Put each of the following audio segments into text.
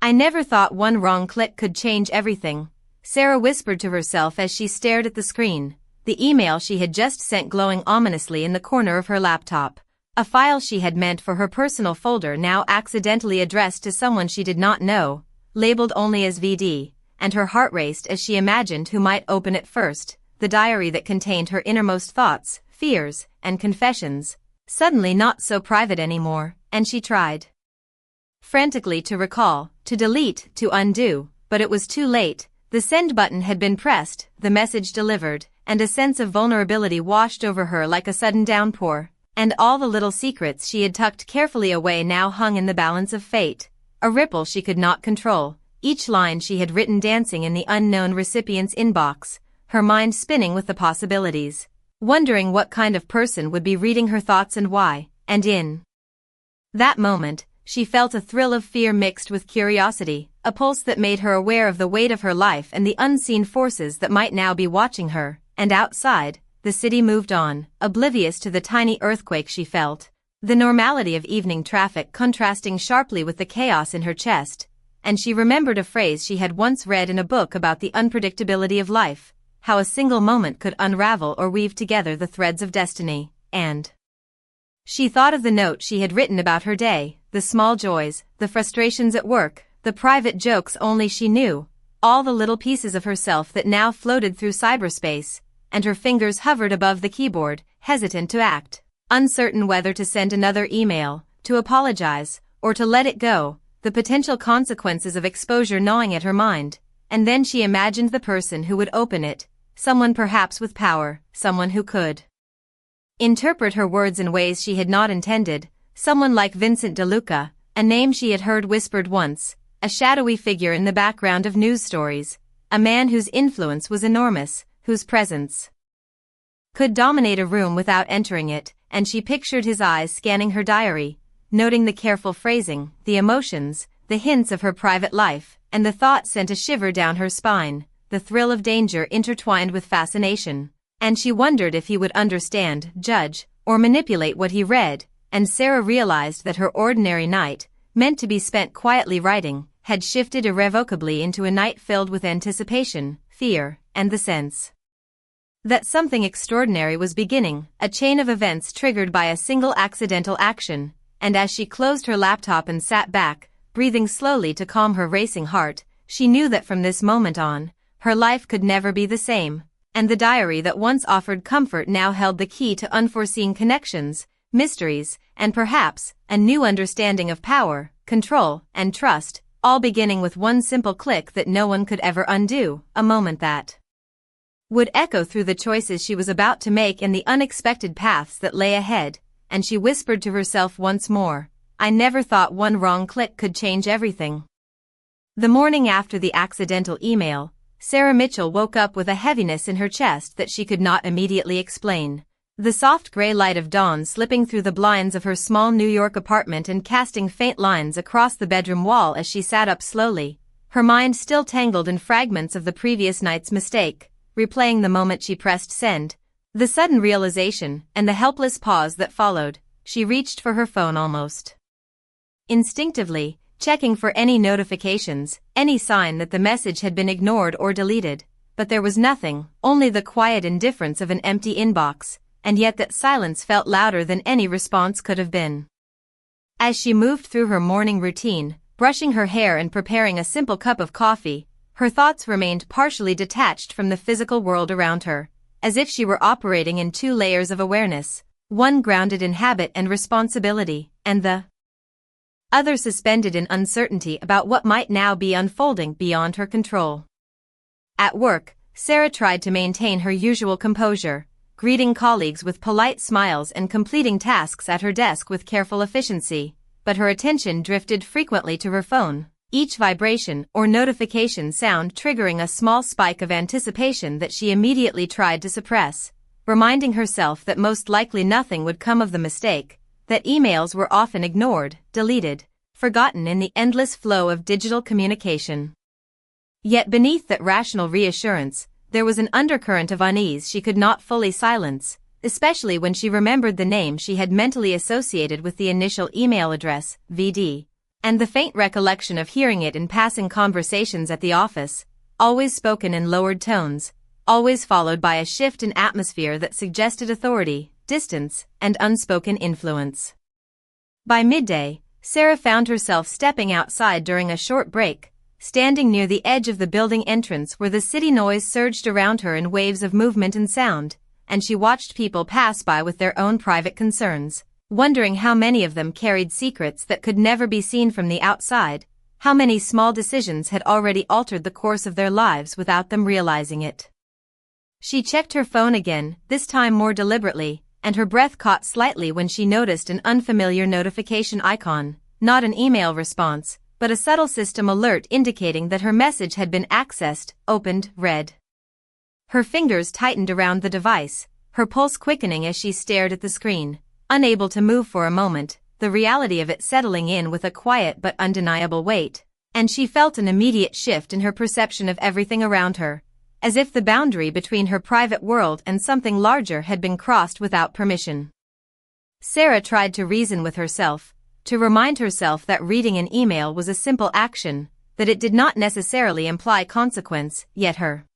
I never thought one wrong click could change everything, Sarah whispered to herself as she stared at the screen, the email she had just sent glowing ominously in the corner of her laptop. A file she had meant for her personal folder now accidentally addressed to someone she did not know, labeled only as VD, and her heart raced as she imagined who might open it first, the diary that contained her innermost thoughts, fears, and confessions. Suddenly not so private anymore, and she tried frantically to recall, to delete, to undo, but it was too late. The send button had been pressed, the message delivered, and a sense of vulnerability washed over her like a sudden downpour, and all the little secrets she had tucked carefully away now hung in the balance of fate, a ripple she could not control, each line she had written dancing in the unknown recipient's inbox, her mind spinning with the possibilities, wondering what kind of person would be reading her thoughts and why, and in that moment, she felt a thrill of fear mixed with curiosity, a pulse that made her aware of the weight of her life and the unseen forces that might now be watching her, and outside, the city moved on, oblivious to the tiny earthquake she felt, the normality of evening traffic contrasting sharply with the chaos in her chest, and she remembered a phrase she had once read in a book about the unpredictability of life, how a single moment could unravel or weave together the threads of destiny, and she thought of the note she had written about her day, the small joys, the frustrations at work, the private jokes only she knew, all the little pieces of herself that now floated through cyberspace, and her fingers hovered above the keyboard, hesitant to act, uncertain whether to send another email, to apologize, or to let it go, the potential consequences of exposure gnawing at her mind, and then she imagined the person who would open it, someone perhaps with power, someone who could interpret her words in ways she had not intended, someone like Vincent DeLuca, a name she had heard whispered once, a shadowy figure in the background of news stories, a man whose influence was enormous, whose presence could dominate a room without entering it, and she pictured his eyes scanning her diary, noting the careful phrasing, the emotions, the hints of her private life, and the thought sent a shiver down her spine, the thrill of danger intertwined with fascination, and she wondered if he would understand, judge, or manipulate what he read, and Sarah realized that her ordinary night, meant to be spent quietly writing, had shifted irrevocably into a night filled with anticipation, fear, and the sense that something extraordinary was beginning, a chain of events triggered by a single accidental action, and as she closed her laptop and sat back, breathing slowly to calm her racing heart, she knew that from this moment on, her life could never be the same, and the diary that once offered comfort now held the key to unforeseen connections, mysteries, and perhaps, a new understanding of power, control, and trust, all beginning with one simple click that no one could ever undo, a moment that would echo through the choices she was about to make and the unexpected paths that lay ahead, and she whispered to herself once more, I never thought one wrong click could change everything. The morning after the accidental email, Sarah Mitchell woke up with a heaviness in her chest that she could not immediately explain. The soft gray light of dawn slipping through the blinds of her small New York apartment and casting faint lines across the bedroom wall as she sat up slowly, her mind still tangled in fragments of the previous night's mistake, replaying the moment she pressed send, the sudden realization, and the helpless pause that followed. She reached for her phone almost instinctively, checking for any notifications, any sign that the message had been ignored or deleted, but there was nothing, only the quiet indifference of an empty inbox, and yet that silence felt louder than any response could have been. As she moved through her morning routine, brushing her hair and preparing a simple cup of coffee, her thoughts remained partially detached from the physical world around her, as if she were operating in two layers of awareness, one grounded in habit and responsibility, and the other suspended in uncertainty about what might now be unfolding beyond her control. At work, Sarah tried to maintain her usual composure, greeting colleagues with polite smiles and completing tasks at her desk with careful efficiency, but her attention drifted frequently to her phone, each vibration or notification sound triggering a small spike of anticipation that she immediately tried to suppress, reminding herself that most likely nothing would come of the mistake, that emails were often ignored, deleted, forgotten in the endless flow of digital communication. Yet beneath that rational reassurance, there was an undercurrent of unease she could not fully silence, especially when she remembered the name she had mentally associated with the initial email address, VD. and the faint recollection of hearing it in passing conversations at the office, always spoken in lowered tones, always followed by a shift in atmosphere that suggested authority, distance, and unspoken influence. By midday, Sarah found herself stepping outside during a short break, standing near the edge of the building entrance where the city noise surged around her in waves of movement and sound, and she watched people pass by with their own private concerns, wondering how many of them carried secrets that could never be seen from the outside, how many small decisions had already altered the course of their lives without them realizing it. She checked her phone again, this time more deliberately, and her breath caught slightly when she noticed an unfamiliar notification icon, not an email response, but a subtle system alert indicating that her message had been accessed, opened, read. Her fingers tightened around the device, her pulse quickening as she stared at the screen, unable to move for a moment, the reality of it settling in with a quiet but undeniable weight, and she felt an immediate shift in her perception of everything around her, as if the boundary between her private world and something larger had been crossed without permission. Sarah tried to reason with herself, to remind herself that reading an email was a simple action, that it did not necessarily imply consequence, yet her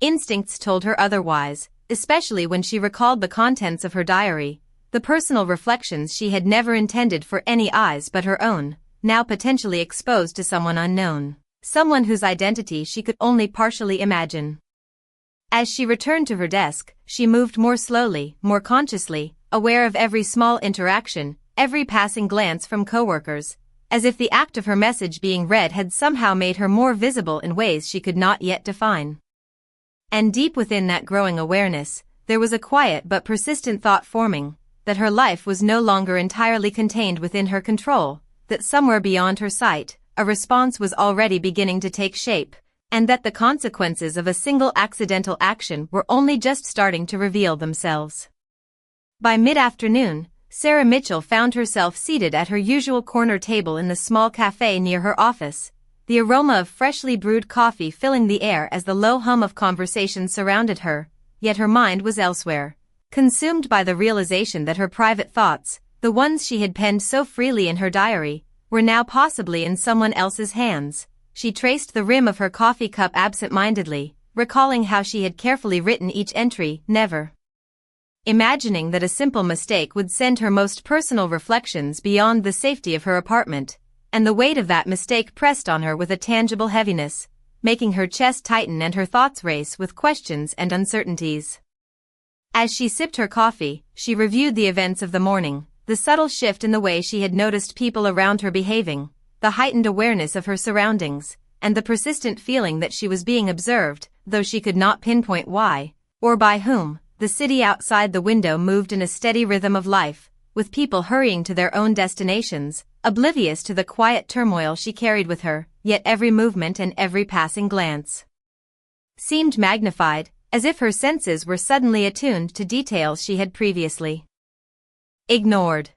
instincts told her otherwise, especially when she recalled the contents of her diary, the personal reflections she had never intended for any eyes but her own, now potentially exposed to someone unknown, someone whose identity she could only partially imagine. As she returned to her desk, she moved more slowly, more consciously, aware of every small interaction, every passing glance from coworkers, as if the act of her message being read had somehow made her more visible in ways she could not yet define. And deep within that growing awareness, there was a quiet but persistent thought forming, that her life was no longer entirely contained within her control, that somewhere beyond her sight, a response was already beginning to take shape, and that the consequences of a single accidental action were only just starting to reveal themselves. By mid-afternoon, Sarah Mitchell found herself seated at her usual corner table in the small cafe near her office, the aroma of freshly brewed coffee filling the air as the low hum of conversation surrounded her, yet her mind was elsewhere, consumed by the realization that her private thoughts, the ones she had penned so freely in her diary, were now possibly in someone else's hands. She traced the rim of her coffee cup absent-mindedly, recalling how she had carefully written each entry, never imagining that a simple mistake would send her most personal reflections beyond the safety of her apartment, and the weight of that mistake pressed on her with a tangible heaviness, making her chest tighten and her thoughts race with questions and uncertainties. As she sipped her coffee, she reviewed the events of the morning, the subtle shift in the way she had noticed people around her behaving, the heightened awareness of her surroundings, and the persistent feeling that she was being observed, though she could not pinpoint why, or by whom. The city outside the window moved in a steady rhythm of life, with people hurrying to their own destinations, oblivious to the quiet turmoil she carried with her, yet every movement and every passing glance seemed magnified, as if her senses were suddenly attuned to details she had previously ignored.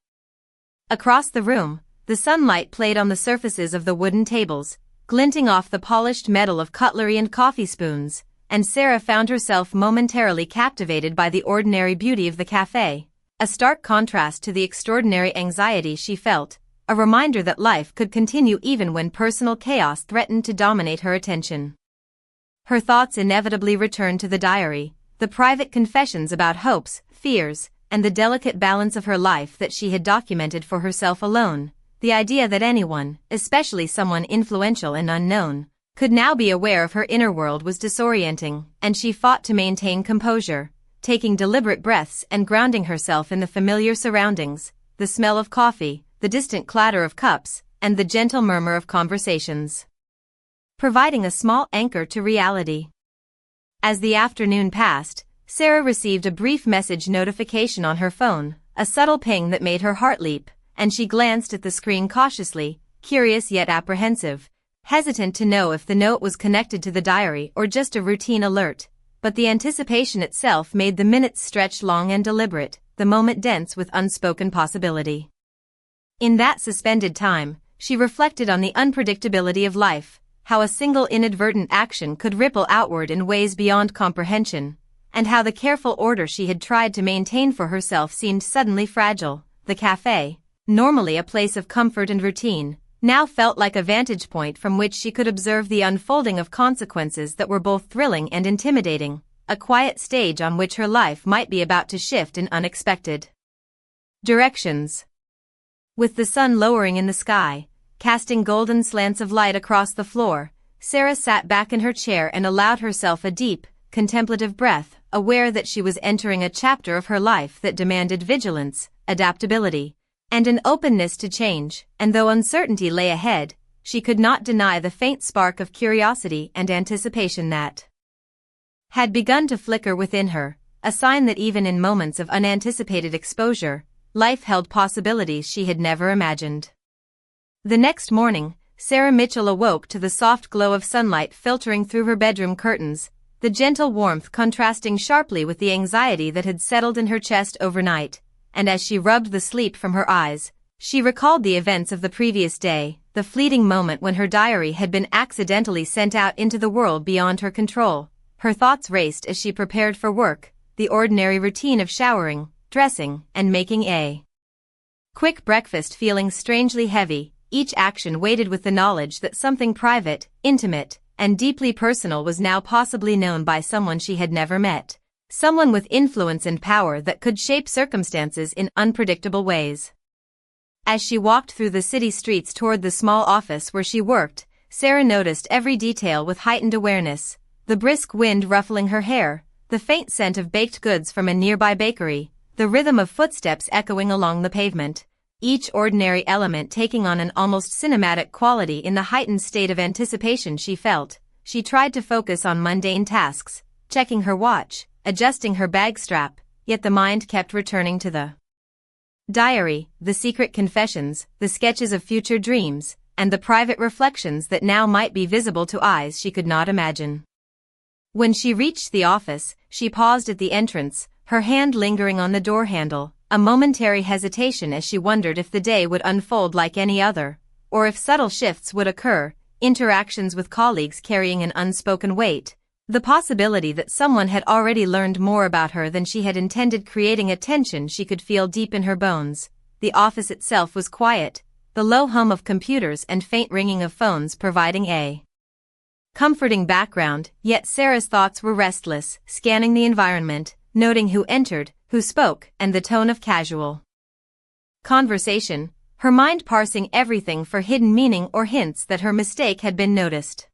Across the room, the sunlight played on the surfaces of the wooden tables, glinting off the polished metal of cutlery and coffee spoons, and Sarah found herself momentarily captivated by the ordinary beauty of the cafe, a stark contrast to the extraordinary anxiety she felt, a reminder that life could continue even when personal chaos threatened to dominate her attention. Her thoughts inevitably returned to the diary, the private confessions about hopes, fears, and the delicate balance of her life that she had documented for herself alone. The idea that anyone, especially someone influential and unknown, could now be aware of her inner world was disorienting, and she fought to maintain composure, taking deliberate breaths and grounding herself in the familiar surroundings, the smell of coffee, the distant clatter of cups, and the gentle murmur of conversations, providing a small anchor to reality. As the afternoon passed, Sarah received a brief message notification on her phone, a subtle ping that made her heart leap, and she glanced at the screen cautiously, curious yet apprehensive, hesitant to know if the note was connected to the diary or just a routine alert, but the anticipation itself made the minutes stretch long and deliberate, the moment dense with unspoken possibility. In that suspended time, she reflected on the unpredictability of life, how a single inadvertent action could ripple outward in ways beyond comprehension, and how the careful order she had tried to maintain for herself seemed suddenly fragile. The cafe, normally a place of comfort and routine, now felt like a vantage point from which she could observe the unfolding of consequences that were both thrilling and intimidating, a quiet stage on which her life might be about to shift in unexpected directions. With the sun lowering in the sky, casting golden slants of light across the floor, Sarah sat back in her chair and allowed herself a deep, contemplative breath, aware that she was entering a chapter of her life that demanded vigilance, adaptability, and an openness to change, and though uncertainty lay ahead, she could not deny the faint spark of curiosity and anticipation that had begun to flicker within her, a sign that even in moments of unanticipated exposure, life held possibilities she had never imagined. The next morning, Sarah Mitchell awoke to the soft glow of sunlight filtering through her bedroom curtains, the gentle warmth contrasting sharply with the anxiety that had settled in her chest overnight, and as she rubbed the sleep from her eyes, she recalled the events of the previous day, the fleeting moment when her diary had been accidentally sent out into the world beyond her control. Her thoughts raced as she prepared for work, the ordinary routine of showering, dressing, and making a quick breakfast feeling strangely heavy, each action weighted with the knowledge that something private, intimate, and deeply personal was now possibly known by someone she had never met, someone with influence and power that could shape circumstances in unpredictable ways. As she walked through the city streets toward the small office where she worked, Sarah noticed every detail with heightened awareness, the brisk wind ruffling her hair, the faint scent of baked goods from a nearby bakery, the rhythm of footsteps echoing along the pavement, each ordinary element taking on an almost cinematic quality in the heightened state of anticipation she felt. She tried to focus on mundane tasks, checking her watch, adjusting her bag strap, yet the mind kept returning to the diary, the secret confessions, the sketches of future dreams, and the private reflections that now might be visible to eyes she could not imagine. When she reached the office, she paused at the entrance, her hand lingering on the door handle, a momentary hesitation as she wondered if the day would unfold like any other, or if subtle shifts would occur, interactions with colleagues carrying an unspoken weight, the possibility that someone had already learned more about her than she had intended, creating a tension she could feel deep in her bones. The office itself was quiet, the low hum of computers and faint ringing of phones providing a comforting background, yet Sarah's thoughts were restless, scanning the environment, noting who entered, who spoke, and the tone of casual conversation, her mind parsing everything for hidden meaning or hints that her mistake had been noticed.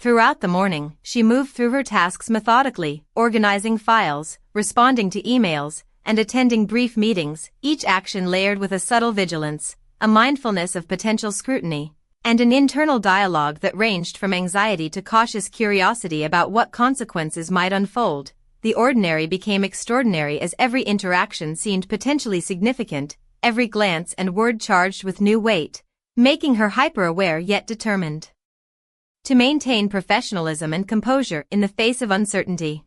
Throughout the morning, she moved through her tasks methodically, organizing files, responding to emails, and attending brief meetings, each action layered with a subtle vigilance, a mindfulness of potential scrutiny, and an internal dialogue that ranged from anxiety to cautious curiosity about what consequences might unfold. The ordinary became extraordinary as every interaction seemed potentially significant, every glance and word charged with new weight, making her hyper-aware yet determined to maintain professionalism and composure in the face of uncertainty.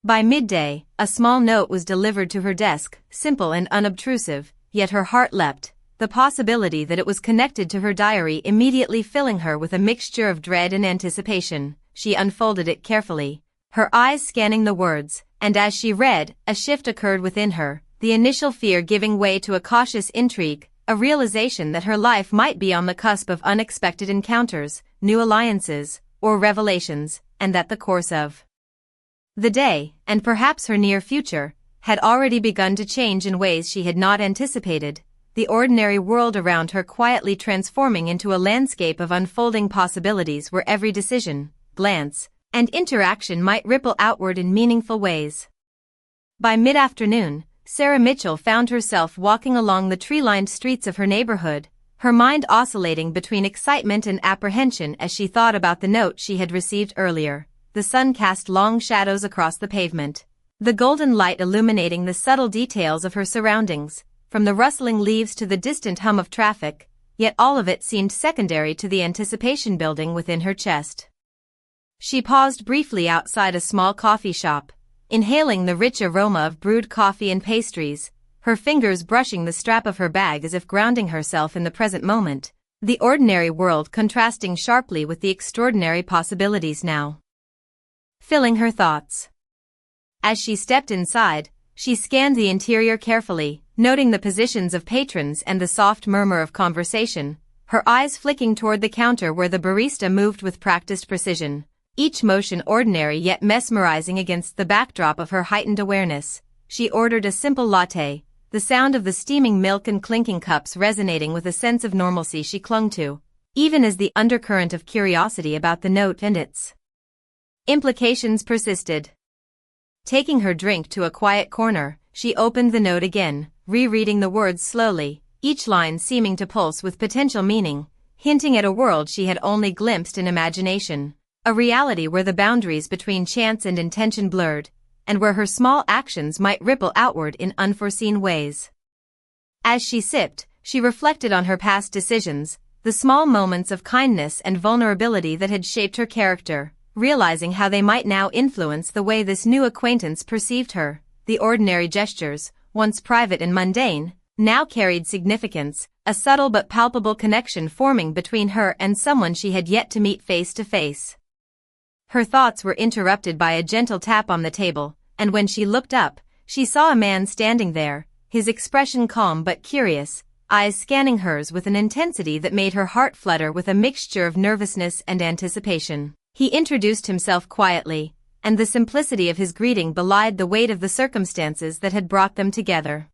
By midday, a small note was delivered to her desk, simple and unobtrusive, yet her heart leapt, the possibility that it was connected to her diary immediately filling her with a mixture of dread and anticipation. She unfolded it carefully, her eyes scanning the words, and as she read, a shift occurred within her, the initial fear giving way to a cautious intrigue, a realization that her life might be on the cusp of unexpected encounters, new alliances, or revelations, and that the course of the day, and perhaps her near future, had already begun to change in ways she had not anticipated, the ordinary world around her quietly transforming into a landscape of unfolding possibilities where every decision, glance, and interaction might ripple outward in meaningful ways. By mid-afternoon, Sarah Mitchell found herself walking along the tree-lined streets of her neighborhood, her mind oscillating between excitement and apprehension as she thought about the note she had received earlier. The sun cast long shadows across the pavement, the golden light illuminating the subtle details of her surroundings, from the rustling leaves to the distant hum of traffic, yet all of it seemed secondary to the anticipation building within her chest. She paused briefly outside a small coffee shop, inhaling the rich aroma of brewed coffee and pastries, her fingers brushing the strap of her bag as if grounding herself in the present moment, the ordinary world contrasting sharply with the extraordinary possibilities now filling her thoughts. As she stepped inside, she scanned the interior carefully, noting the positions of patrons and the soft murmur of conversation, her eyes flicking toward the counter where the barista moved with practiced precision, each motion ordinary yet mesmerizing against the backdrop of her heightened awareness. She ordered a simple latte, the sound of the steaming milk and clinking cups resonating with a sense of normalcy she clung to, even as the undercurrent of curiosity about the note and its implications persisted. Taking her drink to a quiet corner, she opened the note again, rereading the words slowly, each line seeming to pulse with potential meaning, hinting at a world she had only glimpsed in imagination, a reality where the boundaries between chance and intention blurred, and where her small actions might ripple outward in unforeseen ways. As she sipped, she reflected on her past decisions, the small moments of kindness and vulnerability that had shaped her character, realizing how they might now influence the way this new acquaintance perceived her. The ordinary gestures, once private and mundane, now carried significance, a subtle but palpable connection forming between her and someone she had yet to meet face to face. Her thoughts were interrupted by a gentle tap on the table, and when she looked up, she saw a man standing there, his expression calm but curious, eyes scanning hers with an intensity that made her heart flutter with a mixture of nervousness and anticipation. He introduced himself quietly, and the simplicity of his greeting belied the weight of the circumstances that had brought them together.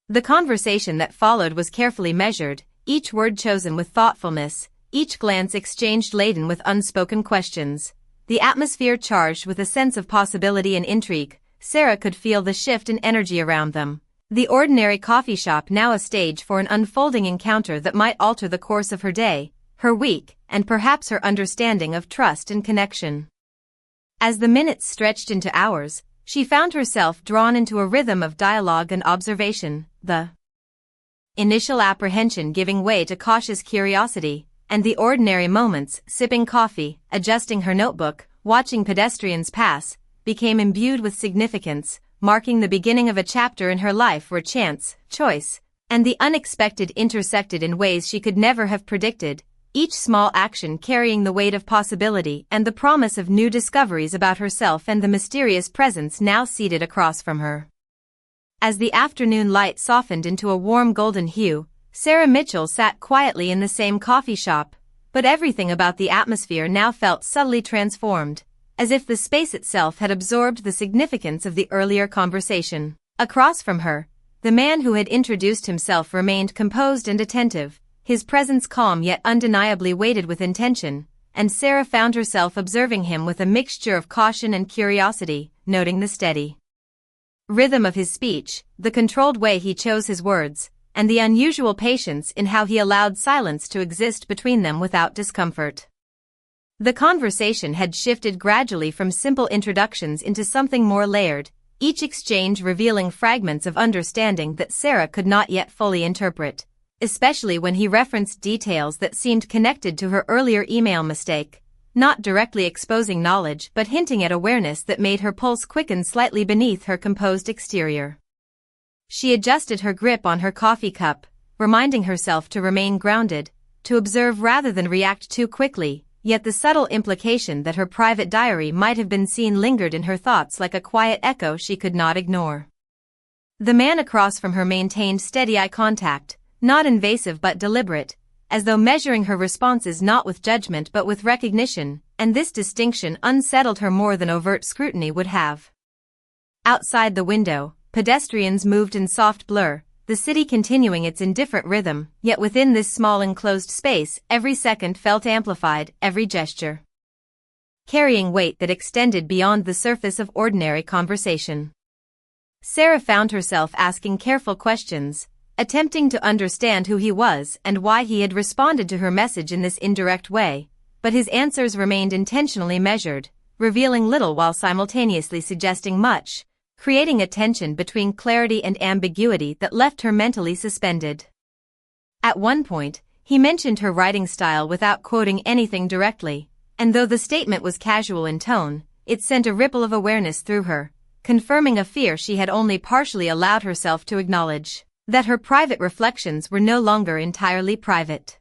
The conversation that followed was carefully measured, each word chosen with thoughtfulness, each glance exchanged laden with unspoken questions. The atmosphere charged with a sense of possibility and intrigue. Sarah could feel the shift in energy around them. The ordinary coffee shop now a stage for an unfolding encounter that might alter the course of her day, her week, and perhaps her understanding of trust and connection. As the minutes stretched into hours, she found herself drawn into a rhythm of dialogue and observation, the initial apprehension giving way to cautious curiosity, and the ordinary moments, sipping coffee, adjusting her notebook, watching pedestrians pass, became imbued with significance, marking the beginning of a chapter in her life where chance, choice, and the unexpected intersected in ways she could never have predicted, each small action carrying the weight of possibility and the promise of new discoveries about herself and the mysterious presence now seated across from her. As the afternoon light softened into a warm golden hue, Sarah Mitchell sat quietly in the same coffee shop, but everything about the atmosphere now felt subtly transformed, as if the space itself had absorbed the significance of the earlier conversation. Across from her, the man who had introduced himself remained composed and attentive, his presence calm yet undeniably weighted with intention, and Sarah found herself observing him with a mixture of caution and curiosity, noting the steady rhythm of his speech, the controlled way he chose his words, and the unusual patience in how he allowed silence to exist between them without discomfort. The conversation had shifted gradually from simple introductions into something more layered, each exchange revealing fragments of understanding that Sarah could not yet fully interpret, especially when he referenced details that seemed connected to her earlier email mistake, not directly exposing knowledge but hinting at awareness that made her pulse quicken slightly beneath her composed exterior. She adjusted her grip on her coffee cup, reminding herself to remain grounded, to observe rather than react too quickly, yet the subtle implication that her private diary might have been seen lingered in her thoughts like a quiet echo she could not ignore. The man across from her maintained steady eye contact, not invasive but deliberate, as though measuring her responses not with judgment but with recognition, and this distinction unsettled her more than overt scrutiny would have. Outside the window, pedestrians moved in soft blur, the city continuing its indifferent rhythm, yet within this small enclosed space, every second felt amplified, every gesture carrying weight that extended beyond the surface of ordinary conversation. Sarah found herself asking careful questions, attempting to understand who he was and why he had responded to her message in this indirect way, but his answers remained intentionally measured, revealing little while simultaneously suggesting much, creating a tension between clarity and ambiguity that left her mentally suspended. At one point, he mentioned her writing style without quoting anything directly, and though the statement was casual in tone, it sent a ripple of awareness through her, confirming a fear she had only partially allowed herself to acknowledge, that her private reflections were no longer entirely private.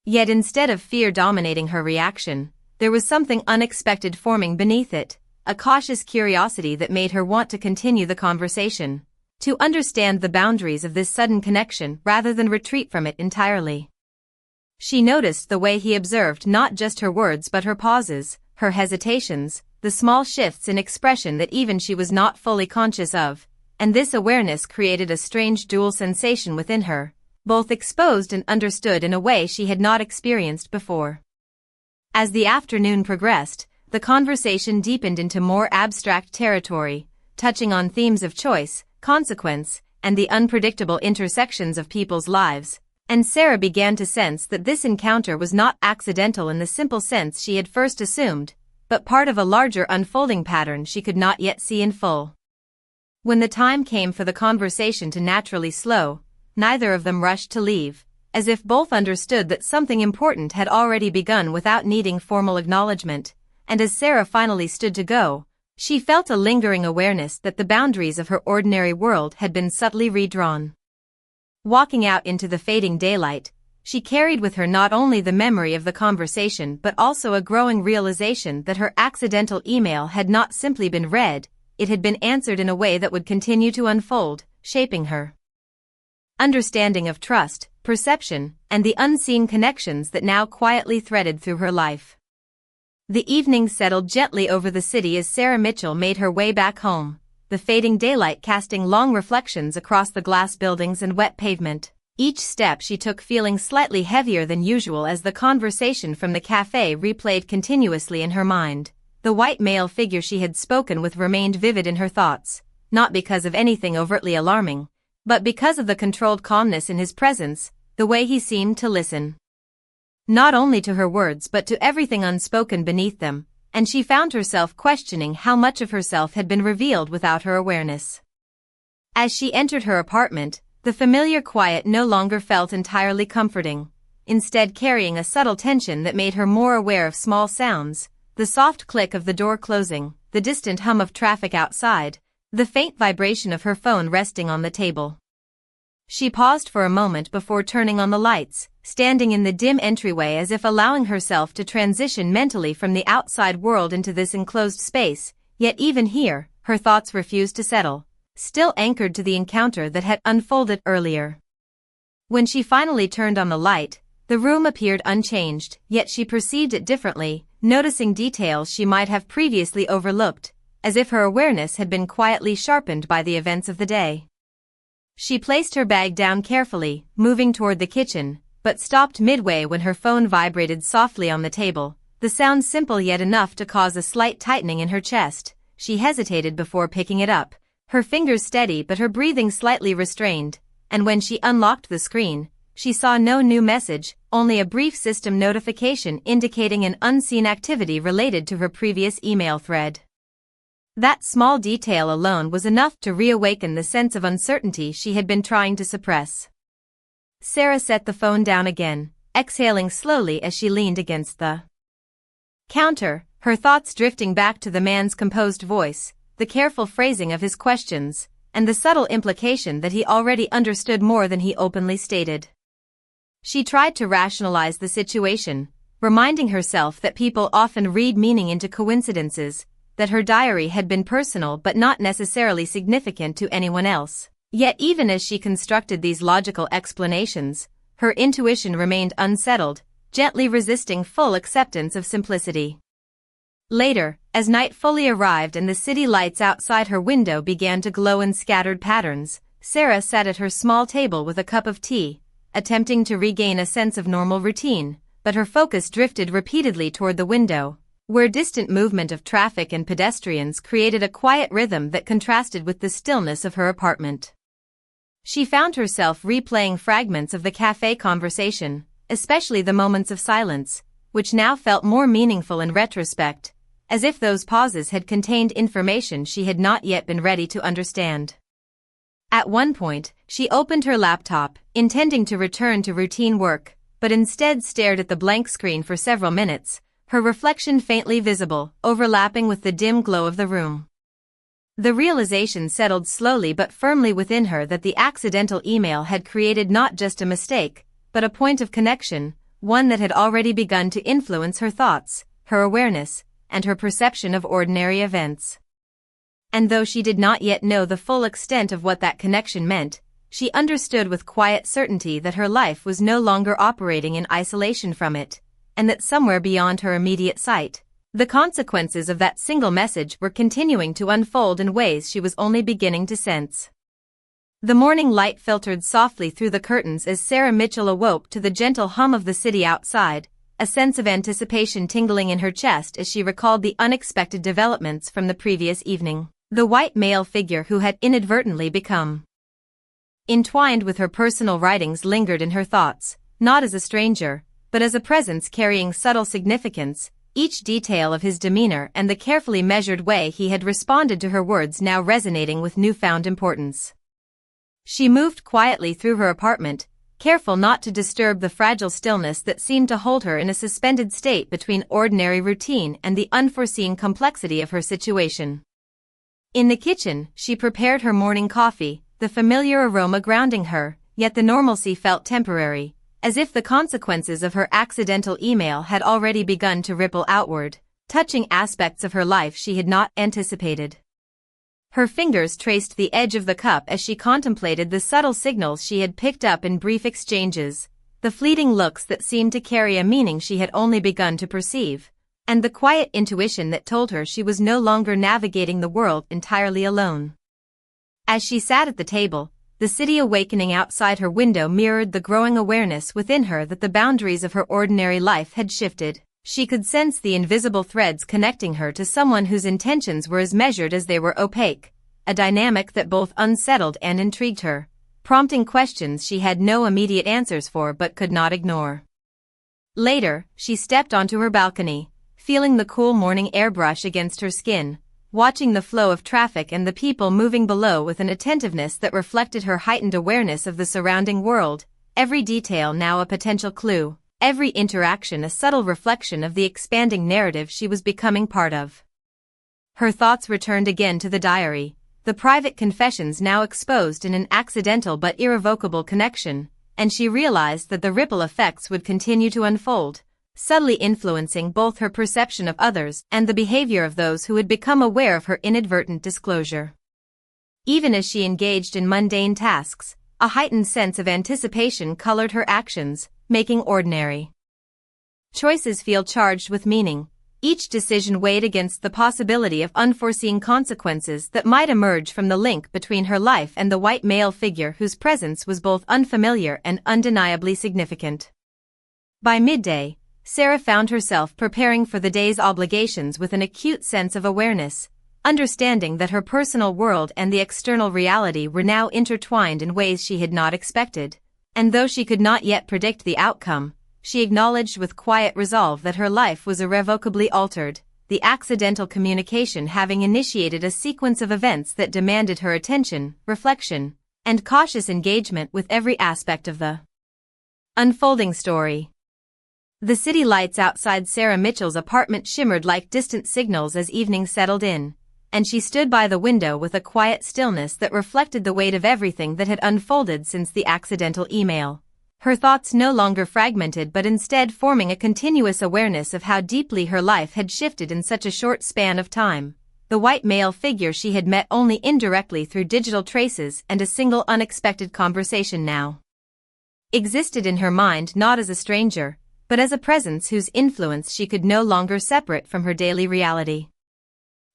Yet instead of fear dominating her reaction, there was something unexpected forming beneath it, a cautious curiosity that made her want to continue the conversation, to understand the boundaries of this sudden connection rather than retreat from it entirely. She noticed the way he observed not just her words but her pauses, her hesitations, the small shifts in expression that even she was not fully conscious of, and this awareness created a strange dual sensation within her, both exposed and understood in a way she had not experienced before. As the afternoon progressed, the conversation deepened into more abstract territory, touching on themes of choice, consequence, and the unpredictable intersections of people's lives, and Sarah began to sense that this encounter was not accidental in the simple sense she had first assumed, but part of a larger unfolding pattern she could not yet see in full. When the time came for the conversation to naturally slow, neither of them rushed to leave, as if both understood that something important had already begun without needing formal acknowledgement, and as Sarah finally stood to go, she felt a lingering awareness that the boundaries of her ordinary world had been subtly redrawn. Walking out into the fading daylight, she carried with her not only the memory of the conversation but also a growing realization that her accidental email had not simply been read, it had been answered in a way that would continue to unfold, shaping her understanding of trust, perception, and the unseen connections that now quietly threaded through her life. The evening settled gently over the city as Sarah Mitchell made her way back home, the fading daylight casting long reflections across the glass buildings and wet pavement, each step she took feeling slightly heavier than usual as the conversation from the cafe replayed continuously in her mind. The white male figure she had spoken with remained vivid in her thoughts, not because of anything overtly alarming, but because of the controlled calmness in his presence, the way he seemed to listen. Not only to her words but to everything unspoken beneath them, and she found herself questioning how much of herself had been revealed without her awareness. As she entered her apartment, the familiar quiet no longer felt entirely comforting, instead carrying a subtle tension that made her more aware of small sounds, the soft click of the door closing, the distant hum of traffic outside, the faint vibration of her phone resting on the table. She paused for a moment before turning on the lights, standing in the dim entryway as if allowing herself to transition mentally from the outside world into this enclosed space, yet even here, her thoughts refused to settle, still anchored to the encounter that had unfolded earlier. When she finally turned on the light, the room appeared unchanged, yet she perceived it differently, noticing details she might have previously overlooked, as if her awareness had been quietly sharpened by the events of the day. She placed her bag down carefully, moving toward the kitchen, but stopped midway when her phone vibrated softly on the table, the sound simple yet enough to cause a slight tightening in her chest. She hesitated before picking it up, her fingers steady but her breathing slightly restrained, and when she unlocked the screen, she saw no new message, only a brief system notification indicating an unseen activity related to her previous email thread. That small detail alone was enough to reawaken the sense of uncertainty she had been trying to suppress. Sarah set the phone down again, exhaling slowly as she leaned against the counter, her thoughts drifting back to the man's composed voice, the careful phrasing of his questions, and the subtle implication that he already understood more than he openly stated. She tried to rationalize the situation, reminding herself that people often read meaning into coincidences, that her diary had been personal but not necessarily significant to anyone else. Yet even as she constructed these logical explanations, her intuition remained unsettled, gently resisting full acceptance of simplicity. Later, as night fully arrived and the city lights outside her window began to glow in scattered patterns, Sarah sat at her small table with a cup of tea, attempting to regain a sense of normal routine, but her focus drifted repeatedly toward the window, where distant movement of traffic and pedestrians created a quiet rhythm that contrasted with the stillness of her apartment. She found herself replaying fragments of the cafe conversation, especially the moments of silence, which now felt more meaningful in retrospect, as if those pauses had contained information she had not yet been ready to understand. At one point, she opened her laptop, intending to return to routine work, but instead stared at the blank screen for several minutes, her reflection faintly visible, overlapping with the dim glow of the room. The realization settled slowly but firmly within her that the accidental email had created not just a mistake, but a point of connection, one that had already begun to influence her thoughts, her awareness, and her perception of ordinary events. And though she did not yet know the full extent of what that connection meant, she understood with quiet certainty that her life was no longer operating in isolation from it, and that somewhere beyond her immediate sight, the consequences of that single message were continuing to unfold in ways she was only beginning to sense. The morning light filtered softly through the curtains as Sarah Mitchell awoke to the gentle hum of the city outside, a sense of anticipation tingling in her chest as she recalled the unexpected developments from the previous evening. The white male figure who had inadvertently become entwined with her personal writings lingered in her thoughts, not as a stranger, but as a presence carrying subtle significance. Each detail of his demeanor and the carefully measured way he had responded to her words now resonating with newfound importance. She moved quietly through her apartment, careful not to disturb the fragile stillness that seemed to hold her in a suspended state between ordinary routine and the unforeseen complexity of her situation. In the kitchen, she prepared her morning coffee, the familiar aroma grounding her, yet the normalcy felt temporary, as if the consequences of her accidental email had already begun to ripple outward, touching aspects of her life she had not anticipated. Her fingers traced the edge of the cup as she contemplated the subtle signals she had picked up in brief exchanges, the fleeting looks that seemed to carry a meaning she had only begun to perceive, and the quiet intuition that told her she was no longer navigating the world entirely alone. As she sat at the table, the city awakening outside her window mirrored the growing awareness within her that the boundaries of her ordinary life had shifted. She could sense the invisible threads connecting her to someone whose intentions were as measured as they were opaque, a dynamic that both unsettled and intrigued her, prompting questions she had no immediate answers for but could not ignore. Later, she stepped onto her balcony, feeling the cool morning air brush against her skin, watching the flow of traffic and the people moving below with an attentiveness that reflected her heightened awareness of the surrounding world, every detail now a potential clue, every interaction a subtle reflection of the expanding narrative she was becoming part of. Her thoughts returned again to the diary, the private confessions now exposed in an accidental but irrevocable connection, and she realized that the ripple effects would continue to unfold, subtly influencing both her perception of others and the behavior of those who had become aware of her inadvertent disclosure. Even as she engaged in mundane tasks, a heightened sense of anticipation colored her actions, making ordinary choices feel charged with meaning. Each decision weighed against the possibility of unforeseen consequences that might emerge from the link between her life and the white male figure whose presence was both unfamiliar and undeniably significant. By midday, Sarah found herself preparing for the day's obligations with an acute sense of awareness, understanding that her personal world and the external reality were now intertwined in ways she had not expected, and though she could not yet predict the outcome, she acknowledged with quiet resolve that her life was irrevocably altered, the accidental communication having initiated a sequence of events that demanded her attention, reflection, and cautious engagement with every aspect of the unfolding story. The city lights outside Sarah Mitchell's apartment shimmered like distant signals as evening settled in, and she stood by the window with a quiet stillness that reflected the weight of everything that had unfolded since the accidental email. Her thoughts no longer fragmented but instead forming a continuous awareness of how deeply her life had shifted in such a short span of time. The white male figure she had met only indirectly through digital traces and a single unexpected conversation now existed in her mind not as a stranger, but as a presence whose influence she could no longer separate from her daily reality.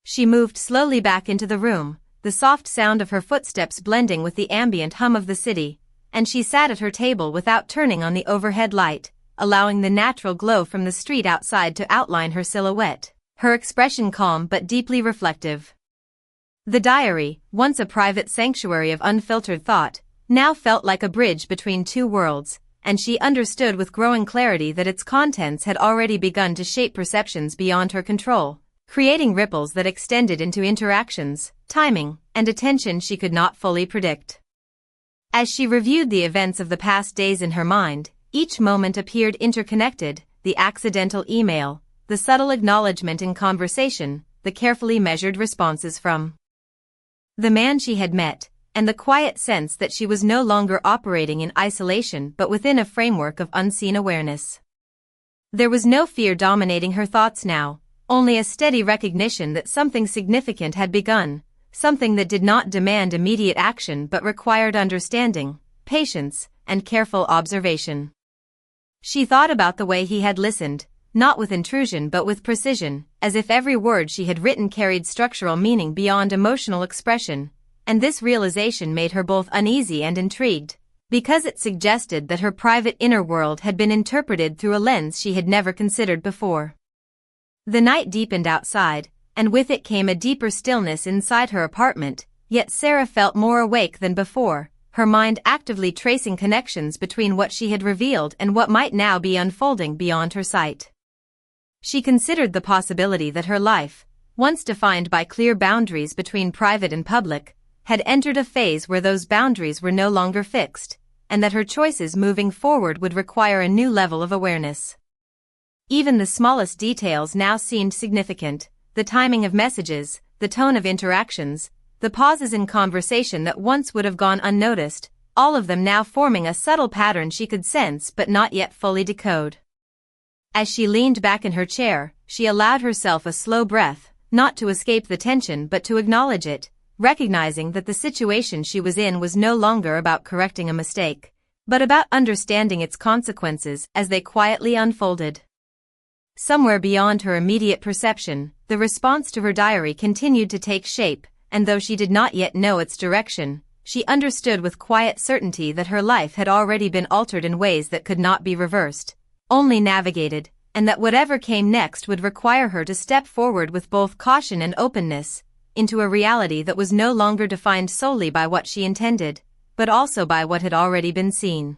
She moved slowly back into the room, the soft sound of her footsteps blending with the ambient hum of the city, and she sat at her table without turning on the overhead light, allowing the natural glow from the street outside to outline her silhouette, her expression calm but deeply reflective. The diary, once a private sanctuary of unfiltered thought, now felt like a bridge between two worlds, and she understood with growing clarity that its contents had already begun to shape perceptions beyond her control, creating ripples that extended into interactions, timing, and attention she could not fully predict. As she reviewed the events of the past days in her mind, each moment appeared interconnected, the accidental email, the subtle acknowledgement in conversation, the carefully measured responses from the man she had met, and the quiet sense that she was no longer operating in isolation but within a framework of unseen awareness. There was no fear dominating her thoughts now, only a steady recognition that something significant had begun, something that did not demand immediate action but required understanding, patience, and careful observation. She thought about the way he had listened, not with intrusion but with precision, as if every word she had written carried structural meaning beyond emotional expression, and this realization made her both uneasy and intrigued, because it suggested that her private inner world had been interpreted through a lens she had never considered before. The night deepened outside, and with it came a deeper stillness inside her apartment, yet Sarah felt more awake than before, her mind actively tracing connections between what she had revealed and what might now be unfolding beyond her sight. She considered the possibility that her life, once defined by clear boundaries between private and public, had entered a phase where those boundaries were no longer fixed, and that her choices moving forward would require a new level of awareness. Even the smallest details now seemed significant, the timing of messages, the tone of interactions, the pauses in conversation that once would have gone unnoticed, all of them now forming a subtle pattern she could sense but not yet fully decode. As she leaned back in her chair, she allowed herself a slow breath, not to escape the tension but to acknowledge it, recognizing that the situation she was in was no longer about correcting a mistake, but about understanding its consequences as they quietly unfolded. Somewhere beyond her immediate perception, the response to her diary continued to take shape, and though she did not yet know its direction, she understood with quiet certainty that her life had already been altered in ways that could not be reversed, only navigated, and that whatever came next would require her to step forward with both caution and openness, into a reality that was no longer defined solely by what she intended, but also by what had already been seen.